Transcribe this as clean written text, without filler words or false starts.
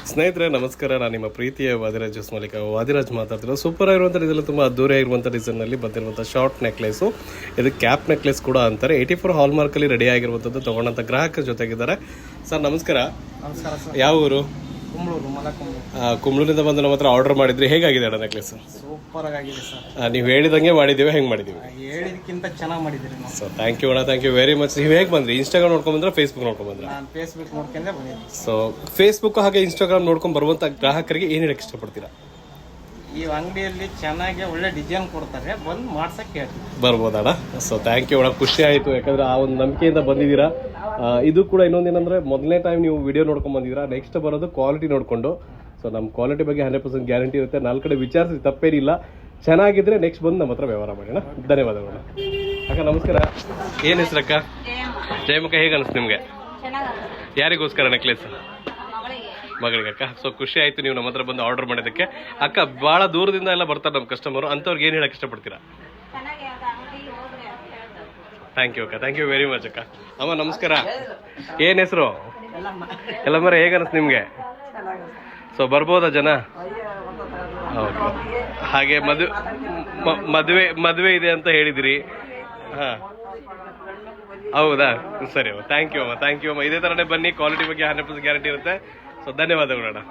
ಸ್ನೇಹಿತರೆ ನಮಸ್ಕಾರ, ನಾನು ನಿಮ್ಮ ಪ್ರೀತಿಯ ವಾದಿರಾಜ್ ಜ್ಯೂಸ್ ಮಾಲೀಕ ವಾದಿರಾಜ್ ಮಾತಾಡ್ತಿರೋದು. ಸೂಪರ್ ಆಗಿರುವಂಥ ಇದರಲ್ಲಿ ತುಂಬ ಅದ್ದೂರಿ ಆಗಿರುವಂಥ ಡಿಸೈನಲ್ಲಿ ಬಂದಿರುವಂಥ ಶಾರ್ಟ್ ನೆಕ್ಲೆಸು, ಇದು ಕ್ಯಾಪ್ ನೆಕ್ಲೆಸ್ ಕೂಡ ಅಂತಾರೆ. 84 ಹಾಲ್ಮಾರ್ಕಲ್ಲಿ ರೆಡಿ ಆಗಿರುವಂಥದ್ದು ತೊಗೊಂಡಂಥ ಗ್ರಾಹಕರ ಜೊತೆಗಿದ್ದಾರೆ. ಸರ್ ನಮಸ್ಕಾರ. ನಮಸ್ಕಾರ ಸರ್. ಯಾವ ಊರು? ಕುಂಬ್ಳೂರು, ಕುಂಬ್ಳೂರಿಂದ ಬಂದು ನಮ್ಮ ಹತ್ರ ಆರ್ಡರ್ ಮಾಡಿದ್ರಿ. ಹೇಗಾಗಿದೆ ಅಣ್ಣ ನೆಕ್ಲೆಸ್? ಸೂಪರ್ ಆಗಿದೆ ಸರ್. ನೀವು ಹೇಳಿದಂಗೆ ಮಾಡಿದ್ದೀವಿ. ಹೆಂಗೆ ಮಾಡಿದ್ದೀವಿ? ಹೇಳಿದಕ್ಕಿಂತ ಚೆನ್ನಾಗಿ ಮಾಡಿದ್ದೀರಿ ನಾವು. ಸೊ ಥ್ಯಾಂಕ್ ಯು ಅಣ್ಣ, ಥ್ಯಾಂಕ್ ಯು ವೆರಿ ಮಚ್. ನೀವು ಹೇಗೆ ಬಂದ್ರಿ? ಇನ್ಸ್ಟಾಗ್ರಾಮ್ ನೋಡ್ಕೊಂಡ್ಬಂದ್ರೆ, ಫೇಸ್ಬುಕ್ ನೋಡ್ಕೊಂಡ್ಬಂದ್ರೆ? ನಾನು ಫೇಸ್ಬುಕ್ ನೋಡ್ಕೊಂಡೆ ಬಂದಿದ್ದೀನಿ. ಸೊ ಫೇಸ್ಬುಕ್ ಹಾಗೆ ಇನ್ಸ್ಟಾಗ್ರಾಮ್ ನೋಡ್ಕೊಂಡು ಬರುವಂಥ ಗ್ರಾಹಕರಿಗೆ ಏನು ಹೇಳಕ್ಕೆ ಇಷ್ಟಪಡ್ತೀರಾ? ಈ ಅಂಗಡಿಯಲ್ಲಿ ಚೆನ್ನಾಗಿ ಒಳ್ಳೆ ಡಿಸೈನ್ ಕೊಡ್ತಾರೆ, ಬಂದು ಮಾಡ್ಸಕ್ಕೆ ಹೇಳ್ತೀನಿ. ಬರ್ಬೋದಣ್ಣ. ಸೊ ಥ್ಯಾಂಕ್ ಯು ಅಣ್ಣ, ಖುಷಿ ಆಯಿತು. ಯಾಕಂದರೆ ಆ ಒಂದು ನಂಬಿಕೆಯಿಂದ ಬಂದಿದ್ದೀರಾ. ಇದು ಕೂಡ ಇನ್ನೊಂದೇನೆಂದರೆ, ಮೊದಲನೇ ಟೈಮ್ ನೀವು ವಿಡಿಯೋ ನೋಡ್ಕೊಂಡು ಬಂದಿದ್ದೀರಾ. ನೆಕ್ಸ್ಟ್ ಬರೋದು ಕ್ವಾಲಿಟಿ ನೋಡಿಕೊಂಡು. ಸೊ ನಮ್ಮ ಕ್ವಾಲಿಟಿ ಬಗ್ಗೆ 100% ಗ್ಯಾರಂಟಿ ಇರುತ್ತೆ. 4 ಕಡೆ ವಿಚಾರಿಸಿ ತಪ್ಪೇನಿಲ್ಲ. ಚೆನ್ನಾಗಿದ್ರೆ ನೆಕ್ಸ್ಟ್ ಬಂದು ನಮ್ಮ ಹತ್ರ ವ್ಯವಹಾರ ಮಾಡೋಣ. ಧನ್ಯವಾದಗಳು ಅಕ್ಕ. ನಮಸ್ಕಾರ. ಏನು ಹೆಸರಕ್ಕ? ಜಯಮಕ್ಕ. ಹೇಗೆ ಅನಿಸ್ತು ನಿಮಗೆ? ಯಾರಿಗೋಸ್ಕರ ನೆಕ್ಲೆಸ್? ಮಗಳಿಗೆ ಅಕ್ಕ. ಸೊ ಖುಷಿ ಆಯಿತು ನೀವು ನಮ್ಮ ಹತ್ರ ಬಂದು ಆರ್ಡರ್ ಮಾಡೋದಕ್ಕೆ. ಅಕ್ಕ, ಭಾಳ ದೂರದಿಂದ ಎಲ್ಲ ಬರ್ತಾರೆ ನಮ್ಮ ಕಸ್ಟಮರು, ಅಂಥವ್ರಿಗೆ ಏನು ಹೇಳಕ್ಕೆ ಇಷ್ಟಪಡ್ತೀರಾ? ಥ್ಯಾಂಕ್ ಯು ಅಕ್ಕ, ಥ್ಯಾಂಕ್ ಯು ವೆರಿ ಮಚ್ ಅಕ್ಕ. ಅಮ್ಮ ನಮಸ್ಕಾರ. ಏನು ಹೆಸರು? ಎಲ್ಲ ಮರ. ಹೇಗೆ ಅನಿಸ್ತು ನಿಮಗೆ? ಸೊ ಬರ್ಬೋದಾ ಜನ? ಓಕೆ. ಹಾಗೆ ಮದುವೆ ಇದೆ ಅಂತ ಹೇಳಿದಿರಿ. ಹಾಂ, ಹೌದಾ? ಸರಿ ಅಮ್ಮ, ಥ್ಯಾಂಕ್ ಯು ಅಮ್ಮ, ಥ್ಯಾಂಕ್ ಯು ಅಮ್ಮ. ಇದೇ ಥರನೇ ಬನ್ನಿ. ಕ್ವಾಲಿಟಿ ಬಗ್ಗೆ 100% ಗ್ಯಾರಂಟಿ ಇರುತ್ತೆ. ಸೊ ಧನ್ಯವಾದಗಳು ಅಣ್ಣ.